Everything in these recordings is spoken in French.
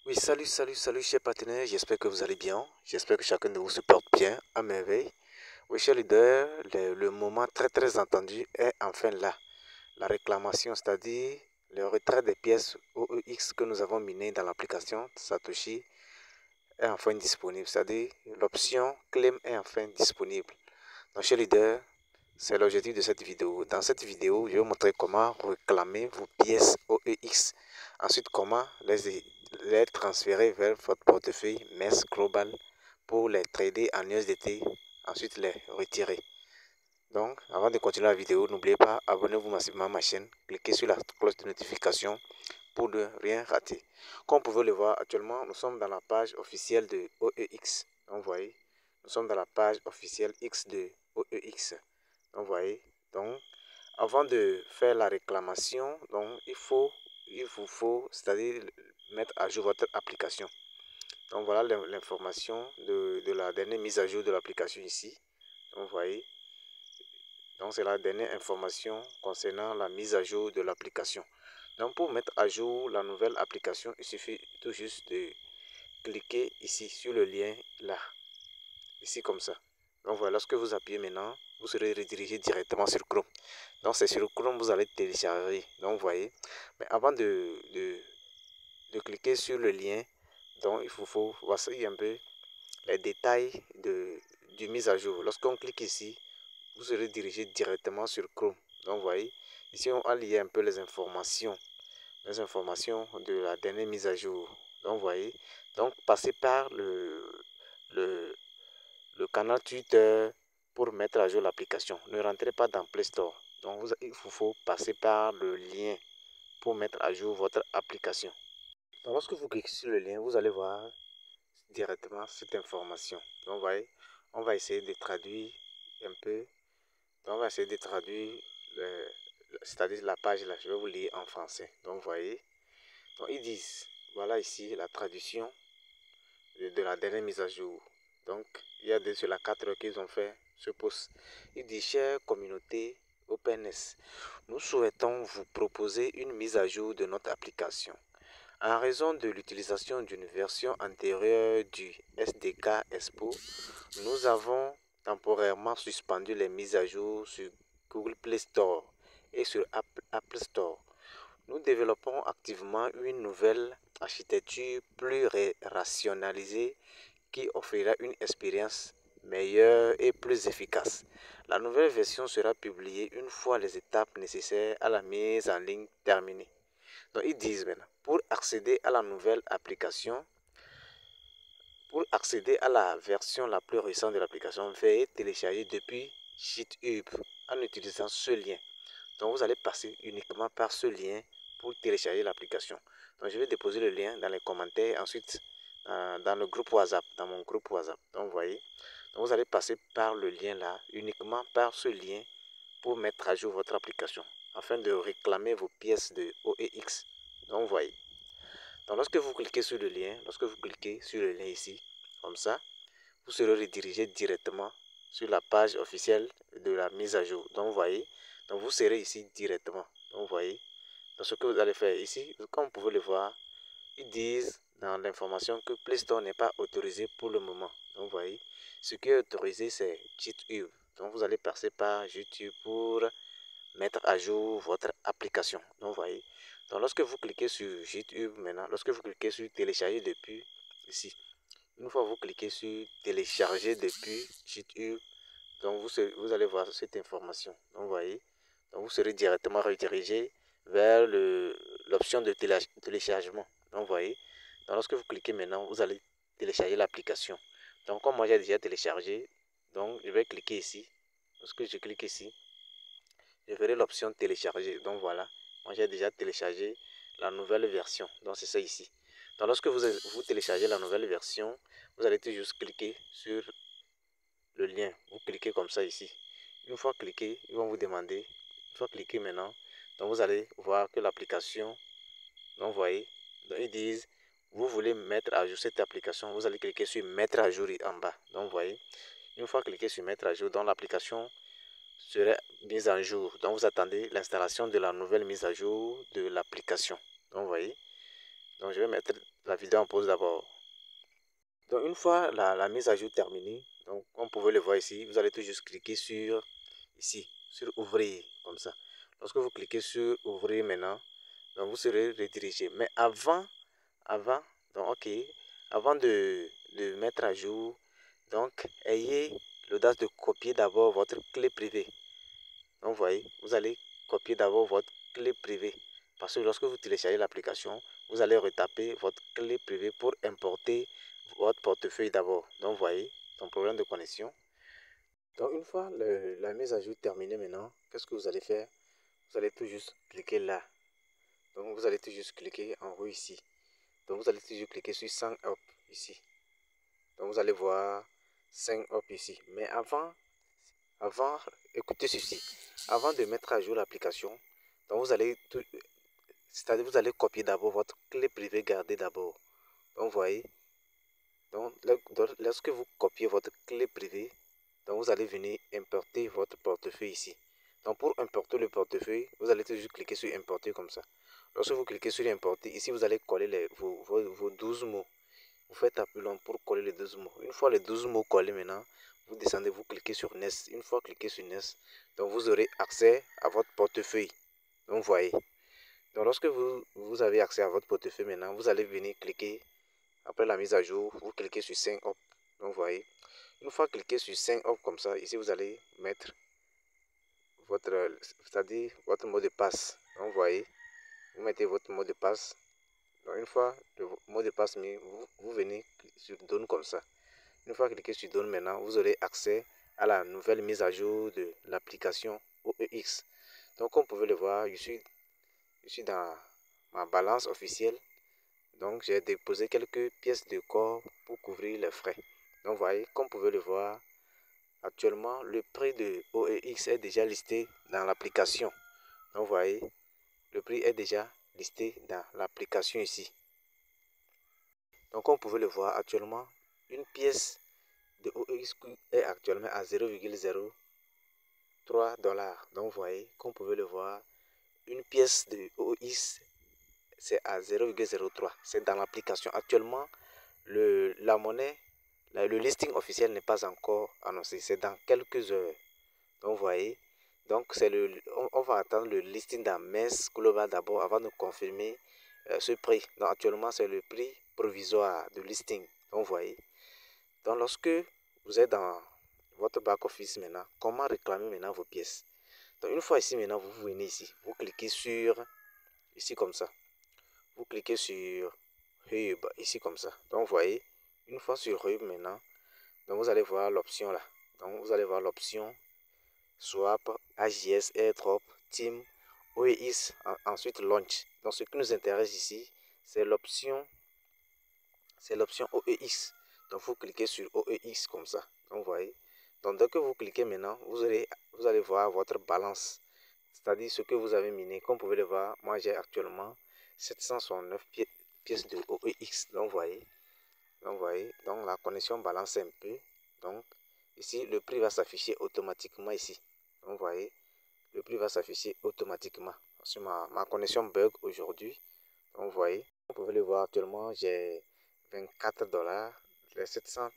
Oui, salut, chers partenaires. J'espère que vous allez bien. J'espère que chacun de vous se porte bien, à merveille. Oui, chers leaders, le moment très attendu est enfin là. La réclamation, c'est-à-dire le retrait des pièces OEX que nous avons minées dans l'application Satoshi est enfin disponible. C'est-à-dire l'option Claim est enfin disponible. Donc, chers leaders, c'est l'objectif de cette vidéo. Dans cette vidéo, je vais vous montrer comment réclamer vos pièces OEX. Ensuite, comment les transférer vers votre portefeuille MES Global pour les trader en USDT. Ensuite, les retirer. Donc, avant de continuer la vidéo, n'oubliez pas, abonnez-vous massivement à ma chaîne. Cliquez sur la cloche de notification pour ne rien rater. Comme vous pouvez le voir, actuellement, nous sommes dans la page officielle de OEX. Donc, vous voyez, nous sommes dans la page officielle X de OEX. Donc, vous voyez, donc, avant de faire la réclamation, donc, il vous faut, c'est-à-dire mettre à jour votre application. Donc, voilà l'information de la dernière mise à jour de l'application ici. Donc, vous voyez, donc c'est la dernière information concernant la mise à jour de l'application. Donc, pour mettre à jour la nouvelle application, il suffit tout juste de cliquer ici sur le lien là, ici comme ça. Donc voilà, lorsque vous appuyez maintenant, vous serez redirigé directement sur Chrome. Donc c'est sur Chrome vous allez télécharger. Donc vous voyez, mais avant de cliquer sur le lien, donc il faut voici un peu les détails du mise à jour. Lorsqu'on clique ici, vous serez dirigé directement sur Chrome. Donc vous voyez, ici on a lié un peu les informations de la dernière mise à jour. Donc vous voyez, donc passez par le canal Twitter pour mettre à jour l'application. Ne rentrez pas dans Play Store. Donc il vous faut passer par le lien pour mettre à jour votre application. Donc lorsque vous cliquez sur le lien, vous allez voir directement cette information. Donc vous voyez, on va essayer de traduire un peu. Donc on va essayer de traduire, c'est-à-dire la page là, je vais vous lire en français. Donc vous voyez, donc ils disent, voilà ici la traduction de la dernière mise à jour. Donc, il y a sur la 4 heures qu'ils ont fait ce post. Il dit, chère communauté OpenS, nous souhaitons vous proposer une mise à jour de notre application. En raison de l'utilisation d'une version antérieure du SDK Expo, nous avons temporairement suspendu les mises à jour sur Google Play Store et sur Apple Store. Nous développons activement une nouvelle architecture plus rationalisée qui offrira une expérience meilleure et plus efficace. La nouvelle version sera publiée une fois les étapes nécessaires à la mise en ligne terminées. Donc ils disent maintenant, pour accéder à la nouvelle application, pour accéder à la version la plus récente de l'application, veuillez télécharger depuis GitHub en utilisant ce lien. Donc vous allez passer uniquement par ce lien pour télécharger l'application. Donc je vais déposer le lien dans les commentaires, ensuite dans le groupe WhatsApp, dans mon groupe WhatsApp. Donc vous voyez, donc vous allez passer par le lien là, uniquement par ce lien pour mettre à jour votre application, afin de réclamer vos pièces de OEX. Donc vous voyez. Donc lorsque vous cliquez sur le lien ici, comme ça, vous serez redirigé directement sur la page officielle de la mise à jour. Donc vous voyez, donc vous serez ici directement. Donc vous voyez, donc ce que vous allez faire ici, comme vous pouvez le voir, ils disent dans l'information que Play Store n'est pas autorisé pour le moment. Donc vous voyez, ce qui est autorisé c'est GitHub. Donc vous allez passer par YouTube pour mettre à jour votre application. Donc vous voyez, donc lorsque vous cliquez sur GitHub maintenant, lorsque vous cliquez sur télécharger depuis ici, une fois vous cliquez sur télécharger depuis GitHub, donc vous allez voir cette information. Donc vous voyez, donc vous serez directement redirigé vers l'option de téléchargement. Donc vous voyez, donc lorsque vous cliquez maintenant, vous allez télécharger l'application. Donc comme moi j'ai déjà téléchargé, donc je vais cliquer ici. Lorsque je clique ici, je verrai l'option télécharger. Donc voilà, moi j'ai déjà téléchargé la nouvelle version. Donc c'est ça ici. Donc lorsque vous téléchargez la nouvelle version, vous allez juste cliquer sur le lien. Vous cliquez comme ça ici. Une fois cliqué, ils vont vous demander, une fois cliqué maintenant, donc vous allez voir que l'application, donc vous voyez, donc ils disent, vous voulez mettre à jour cette application, vous allez cliquer sur mettre à jour en bas. Donc vous voyez, une fois cliqué sur mettre à jour, donc l'application serait mise à jour. Donc vous attendez l'installation de la nouvelle mise à jour de l'application. Donc vous voyez, Donc je vais mettre la vidéo en pause d'abord. Donc une fois la mise à jour terminée, donc comme vous pouvez le voir ici, vous allez tout juste cliquer sur ici, sur ouvrir, comme ça. Lorsque vous cliquez sur ouvrir maintenant, donc vous serez redirigé. Mais avant, donc ok, avant de mettre à jour, donc ayez l'audace de copier d'abord votre clé privée. Donc vous voyez, vous allez copier d'abord votre clé privée. Parce que lorsque vous téléchargez l'application, vous allez retaper votre clé privée pour importer votre portefeuille d'abord. Donc vous voyez, ton problème de connexion. Donc une fois la mise à jour terminée maintenant, qu'est-ce que vous allez faire? Vous allez tout juste cliquer là. Donc vous allez tout juste cliquer en haut ici. Donc vous allez tout juste cliquer sur Sign Up ici. Donc vous allez voir Sign Up ici. Mais avant, écoutez ceci. Avant de mettre à jour l'application, donc vous allez c'est-à-dire vous allez copier d'abord votre clé privée gardée d'abord. Donc vous voyez, donc lorsque vous copiez votre clé privée, donc vous allez venir importer votre portefeuille ici. Donc pour importer le portefeuille, vous allez toujours cliquer sur importer comme ça. Lorsque vous cliquez sur importer, ici vous allez coller vos 12 mots. Vous faites appui long pour coller les 12 mots. Une fois les 12 mots collés maintenant, vous descendez, vous cliquez sur Next. Une fois cliqué sur Next, donc vous aurez accès à votre portefeuille. Donc vous voyez. Donc lorsque vous avez accès à votre portefeuille maintenant, vous allez venir cliquer, après la mise à jour, vous cliquez sur Sign Up. Donc vous voyez. Une fois cliqué sur Sign Up comme ça, ici vous allez mettre votre, c'est-à-dire votre mot de passe. Donc vous voyez, vous mettez votre mot de passe. Donc une fois le mot de passe mis, vous venez sur Donne comme ça. Une fois cliqué sur Donne maintenant, vous aurez accès à la nouvelle mise à jour de l'application OEX. Donc comme vous pouvez le voir, je suis dans ma balance officielle. Donc j'ai déposé quelques pièces de corps pour couvrir les frais. Donc vous voyez, comme vous pouvez le voir, actuellement le prix de OEX est déjà listé dans l'application. Donc vous voyez, le prix est déjà listé dans l'application ici. Donc comme vous pouvez le voir, actuellement une pièce de OEX est actuellement à 0,03 $. Donc vous voyez, comme vous pouvez le voir, une pièce de OEX c'est à 0,03. C'est dans l'application. Actuellement, la monnaie, le listing officiel n'est pas encore annoncé. C'est dans quelques heures. Donc vous voyez, donc on va attendre le listing d'Ames Global d'abord avant de confirmer ce prix. Donc actuellement, c'est le prix provisoire de listing. Donc vous voyez. Donc lorsque vous êtes dans votre back office maintenant, comment réclamer maintenant vos pièces? Donc une fois ici maintenant, vous venez ici, vous cliquez sur ici comme ça. Vous cliquez sur Hub ici comme ça. Donc vous voyez, une fois sur Hub maintenant, donc vous allez voir l'option là. Donc vous allez voir l'option Swap, AJS, AirDrop, Team, OEX, ensuite Launch. Donc ce qui nous intéresse ici, c'est l'option OEX. Donc vous cliquez sur OEX comme ça. Donc vous voyez. Donc dès que vous cliquez maintenant, vous allez voir votre balance. C'est-à-dire ce que vous avez miné. Comme vous pouvez le voir, moi j'ai actuellement 769 pièces de OEX. Donc vous voyez. Donc la connexion balance un peu. Donc ici le prix va s'afficher automatiquement ici. Donc vous voyez. Le prix va s'afficher automatiquement. Parce que ma connexion bug aujourd'hui. Donc vous voyez. Vous pouvez le voir actuellement j'ai 24 $. Les 700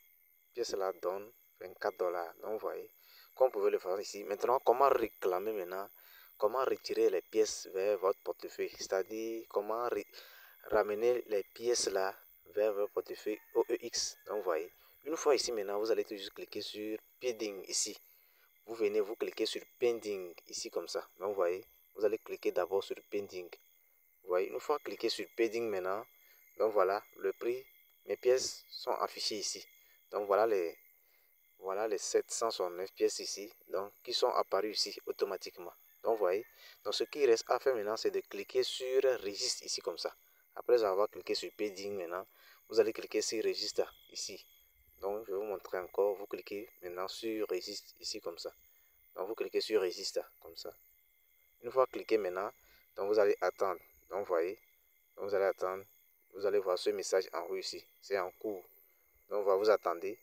pièces là donnent 24 $. Donc vous voyez. Comme vous pouvez le voir ici. Maintenant comment réclamer maintenant? Comment retirer les pièces vers votre portefeuille, c'est-à-dire comment ramener les pièces là vers votre portefeuille OEX. Donc vous voyez, une fois ici maintenant, vous allez toujours cliquer sur Pending ici. Vous venez, vous cliquez sur Pending ici comme ça. Donc vous voyez, vous allez cliquer d'abord sur Pending. Vous voyez, une fois cliqué sur Pending maintenant, donc voilà, le prix, mes pièces sont affichées ici. Donc voilà les 769 pièces ici, donc qui sont apparues ici automatiquement. Donc vous voyez, donc ce qui reste à faire maintenant, c'est de cliquer sur Registre ici comme ça. Après avoir cliqué sur Pending maintenant, vous allez cliquer sur Registre ici. Donc je vais vous montrer encore, vous cliquez maintenant sur Registre ici comme ça. Donc vous cliquez sur Registre comme ça. Une fois cliqué maintenant, donc vous allez attendre. Donc vous voyez, donc vous allez attendre, vous allez voir ce message en haut ici, c'est en cours. Donc vous attendez.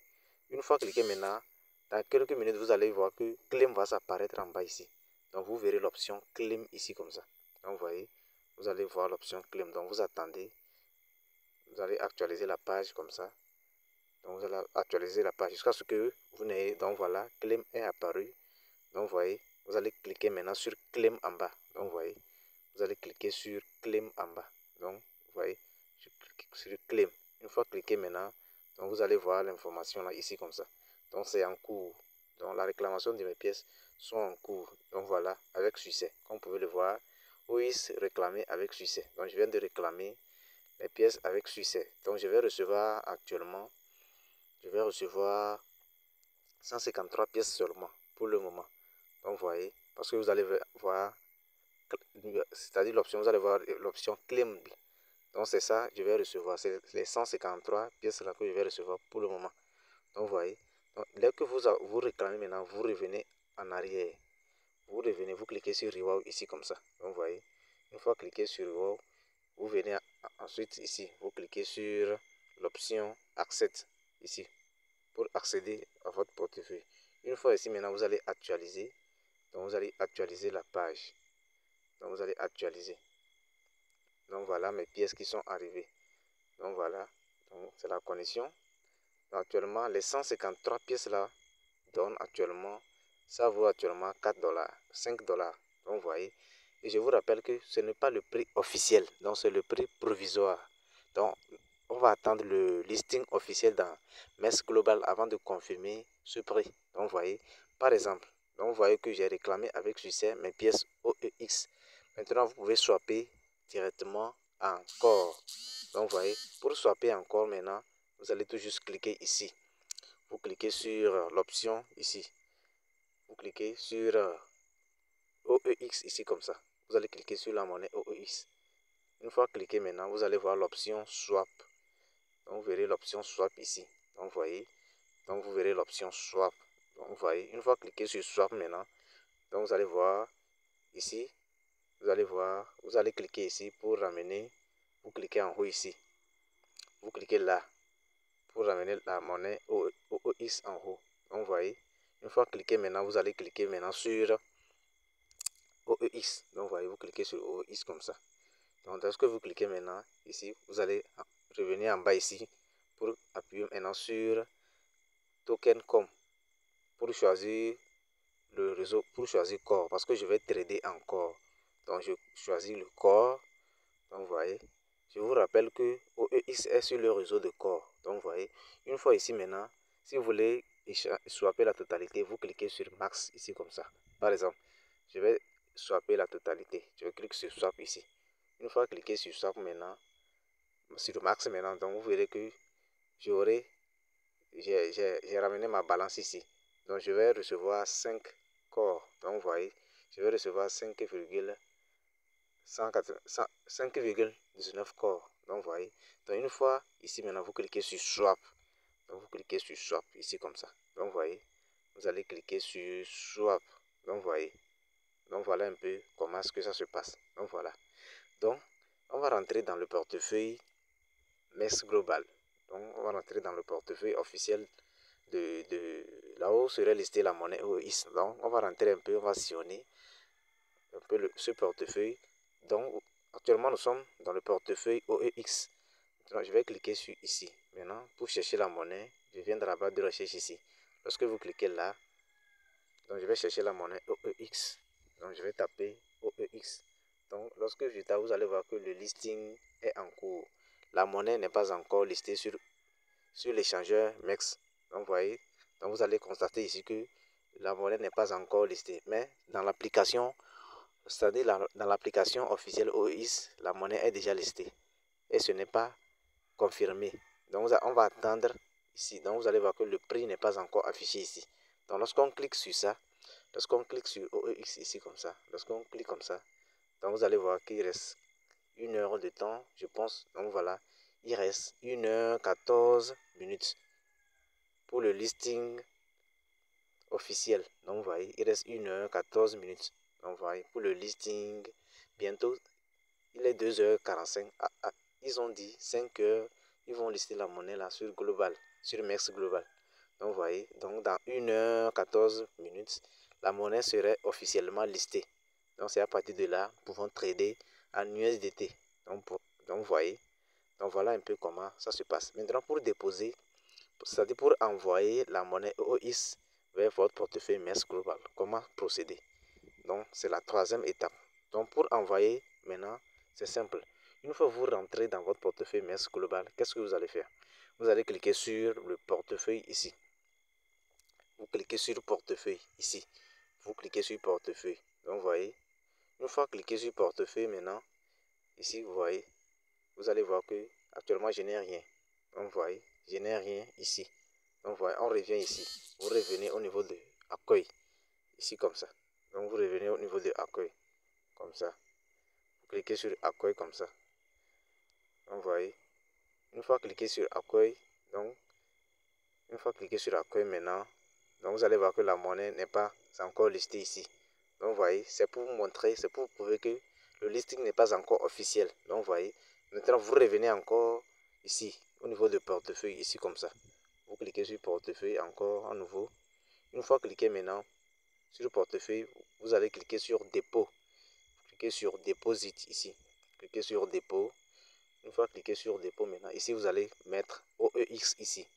Une fois cliqué maintenant, dans quelques minutes, vous allez voir que Claim va s'apparaître en bas ici. Donc vous verrez l'option Claim ici comme ça. Donc vous voyez, vous allez voir l'option Claim. Donc vous attendez. allez actualiser la page comme ça. Donc vous allez actualiser la page jusqu'à ce que vous n'ayez, donc voilà, claim est apparu. Donc vous voyez, vous allez cliquer maintenant sur claim en bas. Donc vous voyez, vous allez cliquer sur claim en bas. Donc vous voyez, je clique sur claim. Une fois cliqué maintenant, donc vous allez voir l'information là ici comme ça. Donc c'est en cours. Donc la réclamation de mes pièces sont en cours. Donc voilà, avec succès. Comme vous pouvez le voir, OIS réclamé avec succès. Donc je viens de réclamer les pièces avec succès. Donc je vais recevoir actuellement, je vais recevoir 153 pièces seulement pour le moment. Donc vous voyez, parce que vous allez voir, c'est-à-dire l'option, vous allez voir l'option claim. Donc c'est ça, je vais recevoir, c'est les 153 pièces là que je vais recevoir pour le moment. Donc vous voyez, donc, dès que vous réclamez maintenant, vous revenez en arrière. Vous revenez, vous cliquez sur Reward ici comme ça. Donc vous voyez, une fois cliqué sur Reward, vous venez ensuite ici, vous cliquez sur l'option Accept ici pour accéder à votre portefeuille. Une fois ici maintenant, vous allez actualiser. Donc vous allez actualiser la page. Donc vous allez actualiser. Donc voilà mes pièces qui sont arrivées. Donc voilà, c'est la connexion. Donc, actuellement, les 153 pièces là donnent actuellement, ça vaut actuellement 4 $, 5 $. Donc vous voyez, et je vous rappelle que ce n'est pas le prix officiel, donc c'est le prix provisoire. Donc on va attendre le listing officiel dans MES Global avant de confirmer ce prix. Donc vous voyez, par exemple, donc vous voyez que j'ai réclamé avec succès mes pièces OEX. Maintenant, vous pouvez swapper directement encore. Donc vous voyez, pour swapper encore maintenant, vous allez tout juste cliquer ici. Vous cliquez sur l'option ici. Vous cliquez sur OEX ici comme ça. Vous allez cliquer sur la monnaie OEX. Une fois cliqué maintenant, vous allez voir l'option swap. Donc vous verrez l'option swap ici. Donc vous voyez, donc vous verrez l'option swap. Donc vous voyez, une fois cliqué sur swap maintenant, donc vous allez voir ici, vous allez voir, vous allez cliquer ici pour ramener, vous cliquez en haut ici. Vous cliquez là pour ramener la monnaie OEX en haut. Donc vous voyez, une fois cliqué maintenant, vous allez cliquer maintenant sur OEX. Donc vous voyez, vous cliquez sur OEX comme ça. Donc lorsque vous cliquez maintenant ici, vous allez revenir en bas ici pour appuyer maintenant sur token.com pour choisir le réseau, pour choisir Core, parce que je vais trader en Core. Donc je choisis le Core. Donc vous voyez, je vous rappelle que OEX est sur le réseau de Core. Donc vous voyez, une fois ici maintenant, si vous voulez swapper la totalité, vous cliquez sur Max ici comme ça. Par exemple, je vais swapper la totalité. Je clique sur Swap ici. Une fois cliqué sur Swap maintenant, sur Max maintenant, donc vous verrez que j'ai ramené ma balance ici. Donc je vais recevoir 5 corps. Donc vous voyez, je vais recevoir 5,19 corps. Donc vous voyez. Donc une fois ici maintenant, vous cliquez sur Swap. Donc vous cliquez sur Swap ici comme ça. Donc vous voyez, vous allez cliquer sur Swap. Donc vous voyez. Donc voilà un peu comment est-ce que ça se passe. Donc voilà. Donc on va rentrer dans le portefeuille MES Global. Donc on va rentrer dans le portefeuille officiel de là-haut serait listé la monnaie OIS. Donc on va rentrer un peu, on va sillonner un peu ce portefeuille. Donc actuellement nous sommes dans le portefeuille OEX. Donc, je vais cliquer sur ici. Maintenant pour chercher la monnaie, je viens de la barre de recherche ici. Lorsque vous cliquez là, donc je vais chercher la monnaie OEX. Donc je vais taper OEX. Donc lorsque je tape, vous allez voir que le listing est en cours. La monnaie n'est pas encore listée sur l'échangeur MEX. Donc vous voyez, donc vous allez constater ici que la monnaie n'est pas encore listée. Mais dans l'application, c'est-à-dire dans l'application officielle OIS, la monnaie est déjà listée. Et ce n'est pas confirmé. Donc on va attendre ici. Donc vous allez voir que le prix n'est pas encore affiché ici. Donc lorsqu'on clique sur ça, lorsqu'on clique sur OEX ici comme ça, lorsqu'on clique comme ça, donc vous allez voir qu'il reste 1 heure de temps, je pense. Donc voilà, il reste 1h14 minutes pour le listing officiel. Donc vous voyez, il reste 1h14 minutes. Donc vous voyez, pour le listing, bientôt, il est 2h45. Ils ont dit 5h, ils vont lister la monnaie là sur Global, sur MEX Global. Donc vous voyez, donc dans 1h14 minutes, la monnaie serait officiellement listée. Donc c'est à partir de là, nous pouvons trader en USDT. Donc vous voyez, Donc voilà un peu comment ça se passe. Maintenant pour déposer, c'est-à-dire pour envoyer la monnaie OX vers votre portefeuille MERS Global, comment procéder? Donc c'est la troisième étape. Donc pour envoyer maintenant, c'est simple. Une fois que vous rentrez dans votre portefeuille MERS Global, qu'est-ce que vous allez faire? Vous allez cliquer sur le portefeuille ici. Vous cliquez sur portefeuille ici. Vous cliquez sur portefeuille. Donc vous voyez, une fois cliqué sur portefeuille maintenant, ici vous voyez, vous allez voir que actuellement je n'ai rien. Donc vous voyez, je n'ai rien ici. Donc vous voyez, on revient ici. Vous revenez au niveau de accueil. Ici comme ça. Donc vous revenez au niveau de accueil. Comme ça. Vous cliquez sur accueil comme ça. Donc vous voyez, une fois cliqué sur accueil, donc une fois cliqué sur accueil maintenant, donc vous allez voir que la monnaie n'est pas encore listée ici. Donc vous voyez, c'est pour vous montrer, c'est pour vous prouver que le listing n'est pas encore officiel. Donc vous voyez, maintenant vous revenez encore ici, au niveau de portefeuille, ici comme ça. Vous cliquez sur portefeuille encore à nouveau. Une fois cliqué maintenant sur le portefeuille, vous allez cliquer sur dépôt. Cliquez sur deposit ici. Cliquez sur dépôt. Une fois cliqué sur dépôt maintenant, ici vous allez mettre OEX ici.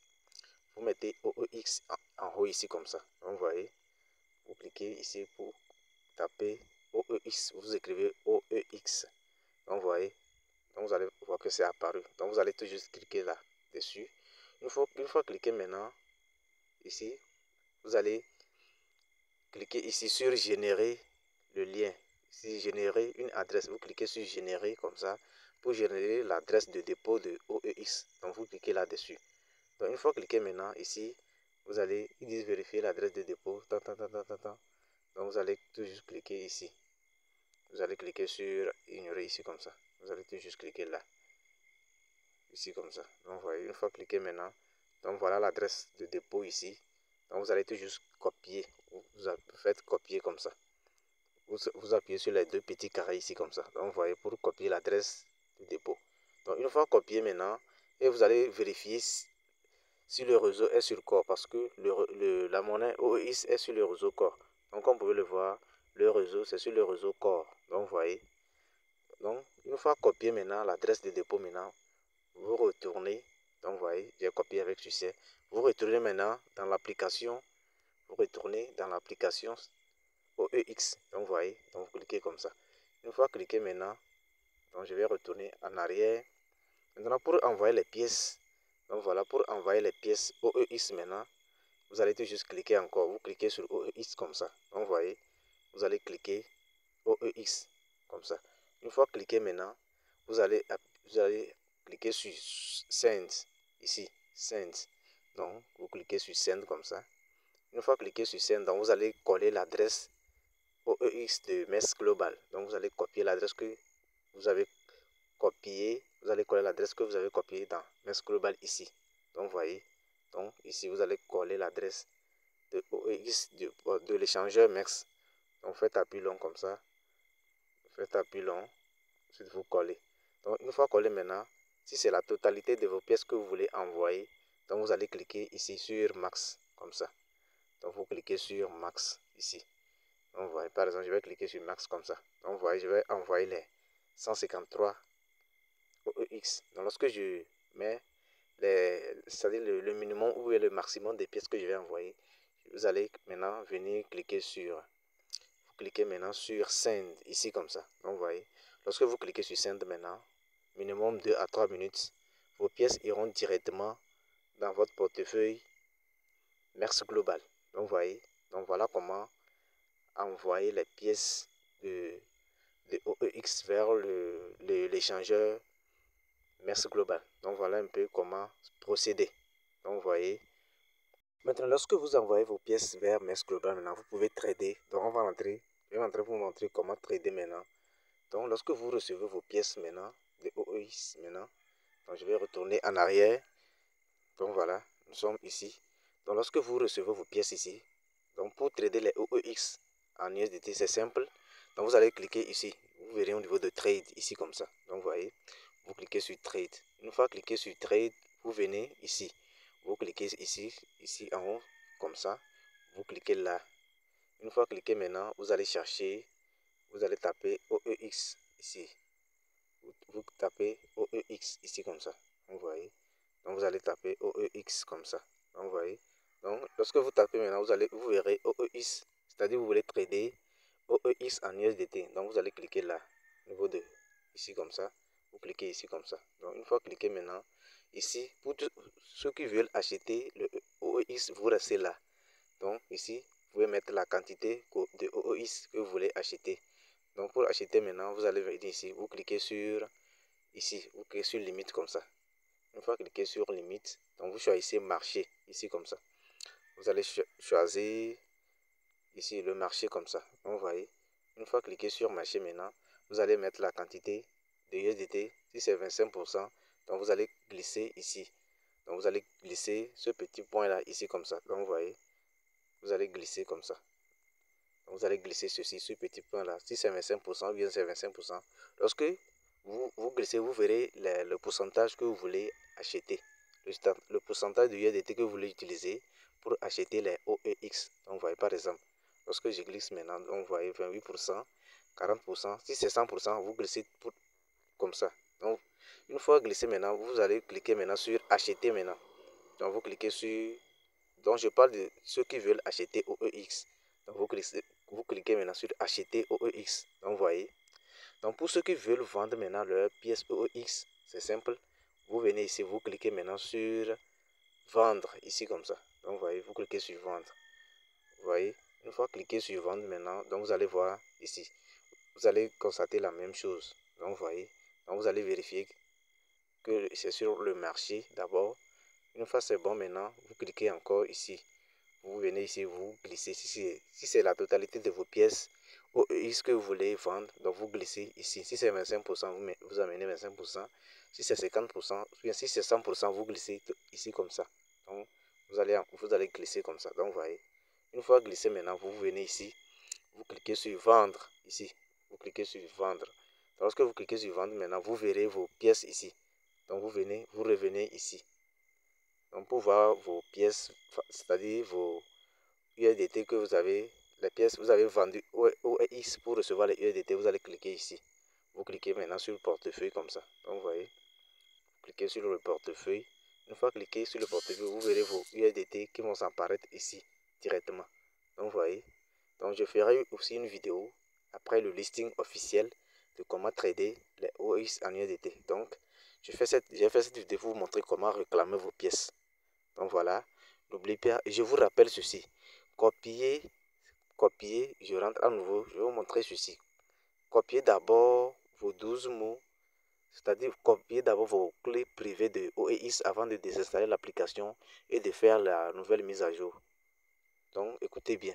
Vous mettez OEX en haut ici comme ça. Donc vous voyez, vous cliquez ici pour taper OEX. Vous écrivez OEX. Donc vous voyez, donc vous allez voir que c'est apparu. Donc vous allez tout juste cliquer là dessus. Une fois cliqué maintenant, ici, vous allez cliquez ici sur générer le lien. Ici, générer une adresse. Vous cliquez sur générer comme ça pour générer l'adresse de dépôt de OEX. Donc vous cliquez là-dessus. Donc une fois cliqué maintenant ici, vous allez, ils disent vérifier l'adresse de dépôt. Donc vous allez tout juste cliquer ici. Vous allez cliquer sur ignorer ici comme ça. Vous allez tout juste cliquer là. Ici comme ça. Donc vous voyez, une fois cliqué maintenant, donc voilà l'adresse de dépôt ici. Donc vous allez tout juste copier. Vous faites copier comme ça. Vous appuyez sur les deux petits carrés ici comme ça. Donc vous voyez pour copier l'adresse du dépôt. Donc une fois copié maintenant, et vous allez vérifier si le réseau est sur le corps parce que la monnaie OIS est sur le réseau corps. Donc comme vous pouvez le voir, le réseau c'est sur le réseau corps. Donc vous voyez. Donc une fois copié maintenant l'adresse de dépôt maintenant, vous retournez. Donc vous voyez, j'ai copié avec succès. Vous retournez maintenant dans l'application. Vous retournez dans l'application OEX. Donc vous voyez, donc vous cliquez comme ça. Une fois cliqué maintenant, donc je vais retourner en arrière. Maintenant pour envoyer les pièces, donc voilà, pour envoyer les pièces OEX maintenant, vous allez tout juste cliquer encore. Vous cliquez sur OEX comme ça. Donc vous voyez, vous allez cliquer OEX comme ça. Une fois cliqué maintenant, vous allez cliquer sur Send ici, Send. Donc vous cliquez sur Send comme ça. Une fois cliqué sur Send, donc vous allez coller l'adresse OEX de MERS Global. Donc vous allez copier l'adresse que vous avez copiée. Vous allez coller l'adresse que vous avez copiée dans MERS Global ici. Donc vous voyez. Donc ici vous allez coller l'adresse de OEX de l'échangeur MERS. Donc faites appui long comme ça. Faites appui long. Ensuite vous collez. Donc une fois collé maintenant, si c'est la totalité de vos pièces que vous voulez envoyer, donc vous allez cliquer ici sur Max comme ça. Donc vous cliquez sur Max ici. Donc vous voyez, par exemple, je vais cliquer sur Max comme ça. Donc vous voyez, je vais envoyer les 153 OEX. Donc lorsque je mets c'est-à-dire le minimum ou le maximum des pièces que je vais envoyer, vous allez maintenant venir cliquer sur, vous cliquez maintenant sur Send ici comme ça. Donc vous voyez, lorsque vous cliquez sur Send maintenant, minimum 2 à 3 minutes, vos pièces iront directement dans votre portefeuille MERS Global. Donc vous voyez, donc voilà comment envoyer les pièces de OEX vers l'échangeur MERS Global. Donc voilà un peu comment procéder. Donc vous voyez. Maintenant, lorsque vous envoyez vos pièces vers MERS Global, maintenant vous pouvez trader. Donc on va rentrer. Je vais rentrer pour vous montrer comment trader maintenant. Donc lorsque vous recevez vos pièces maintenant, de OEX maintenant, donc je vais retourner en arrière. Donc voilà, nous sommes ici. Donc lorsque vous recevez vos pièces ici, donc pour trader les OEX en USDT, c'est simple. Donc vous allez cliquer ici. Vous verrez au niveau de trade ici comme ça. Donc vous voyez, vous cliquez sur trade. Une fois cliqué sur trade, vous venez ici. Vous cliquez ici, ici en haut, comme ça. Vous cliquez là. Une fois cliqué maintenant, vous allez chercher, vous allez taper OEX ici. vous tapez OEX ici comme ça. Vous voyez. Donc vous allez taper OEX comme ça. Donc vous voyez. Donc lorsque vous tapez maintenant, vous verrez OEX, c'est-à-dire vous voulez trader OEX en USDT. Donc vous allez cliquer là, au niveau de ici comme ça. Vous cliquez ici comme ça. Donc une fois cliqué maintenant, ici, pour tous ceux qui veulent acheter le OEX, vous restez là. Donc ici, vous pouvez mettre la quantité de OEX que vous voulez acheter. Donc pour acheter maintenant, vous allez venir ici, vous cliquez sur ici, vous cliquez sur limite comme ça. Une fois cliqué sur limite, donc vous choisissez marché ici comme ça. Vous allez choisir ici le marché comme ça. Donc vous voyez, une fois cliqué sur marché maintenant, vous allez mettre la quantité de USDT. Si c'est 25%, donc vous allez glisser ici. Donc vous allez glisser ce petit point là ici comme ça. Donc vous voyez, vous allez glisser comme ça. Donc vous allez glisser ceci, ce petit point là. Si c'est 25%, bien c'est 25%. Lorsque vous glissez, vous verrez le pourcentage que vous voulez acheter. Le pourcentage de USDT que vous voulez utiliser pour acheter les OEX. Donc vous voyez par exemple, lorsque je glisse maintenant, donc vous voyez 28%, 40%. Si c'est 100%, vous glissez comme ça. Donc une fois glissé maintenant, vous allez cliquer maintenant sur acheter maintenant. Donc vous cliquez sur... Donc je parle de ceux qui veulent acheter OEX. Donc vous cliquez maintenant sur acheter OEX. Donc vous voyez. Donc pour ceux qui veulent vendre maintenant leur pièce OEX, c'est simple. Vous venez ici, vous cliquez maintenant sur vendre ici comme ça. Donc vous voyez, vous cliquez sur vendre. Vous voyez, une fois cliqué sur vendre maintenant, donc vous allez voir ici. Vous allez constater la même chose. Donc vous voyez, donc vous allez vérifier que c'est sur le marché d'abord. Une fois c'est bon maintenant, vous cliquez encore ici. Vous venez ici, vous glissez. Si c'est la totalité de vos pièces OEX que vous voulez vendre, donc vous glissez ici. Si c'est 25%, vous amenez 25%. Si c'est 50%, bien si c'est 100%, vous glissez ici comme ça. Donc vous allez glisser comme ça. Donc vous voyez. Une fois glissé maintenant, vous venez ici. Vous cliquez sur vendre ici. Vous cliquez sur vendre. Donc, lorsque vous cliquez sur vendre maintenant, vous verrez vos pièces ici. Donc vous revenez ici. Donc pour voir vos pièces, c'est-à-dire vos USDT que vous avez, les pièces, vous avez vendu OEX pour recevoir les USDT, vous allez cliquer ici. Vous cliquez maintenant sur le portefeuille comme ça. Donc vous voyez, vous cliquez sur le portefeuille. Une fois cliqué sur le portefeuille, vous verrez vos USDT qui vont s'apparaître ici directement. Donc vous voyez. Donc je ferai aussi une vidéo après le listing officiel de comment trader les OEX en USDT. Donc j'ai fait cette vidéo pour vous montrer comment réclamer vos pièces. Donc voilà, n'oubliez pas, je vous rappelle ceci, copier, je rentre à nouveau, je vais vous montrer ceci. Copiez d'abord vos 12 mots, c'est-à-dire copier d'abord vos clés privées de OEX avant de désinstaller l'application et de faire la nouvelle mise à jour. Donc écoutez bien.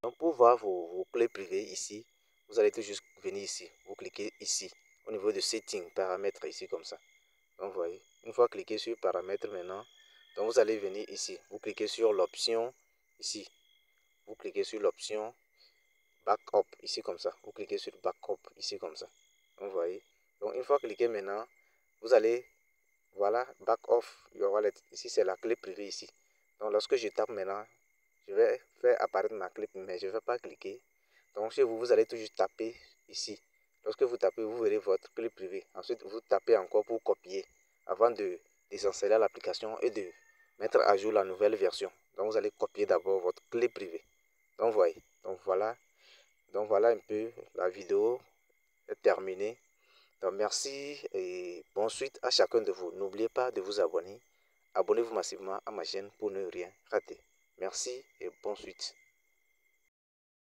Donc pour voir vos clés privées ici, vous allez tout juste venir ici, vous cliquez ici, au niveau de Settings, paramètres ici comme ça. Donc vous voyez, une fois cliqué sur paramètres maintenant, donc vous allez venir ici, vous cliquez sur l'option ici, vous cliquez sur l'option backup ici comme ça, vous cliquez sur backup ici comme ça. Donc vous voyez, donc une fois cliqué maintenant, vous allez, voilà, back off your wallet, ici c'est la clé privée ici. Donc lorsque je tape maintenant, je vais faire apparaître ma clé, mais je ne vais pas cliquer. Donc chez vous, vous allez toujours taper ici. Lorsque vous tapez, vous verrez votre clé privée. Ensuite, vous tapez encore pour copier avant de désinstaller l'application et de mettre à jour la nouvelle version. Donc vous allez copier d'abord votre clé privée. Donc vous voyez. Donc voilà un peu, la vidéo est terminée. Donc merci et bonne suite à chacun de vous. N'oubliez pas de vous abonner. Abonnez-vous massivement à ma chaîne pour ne rien rater. Merci et bonne suite.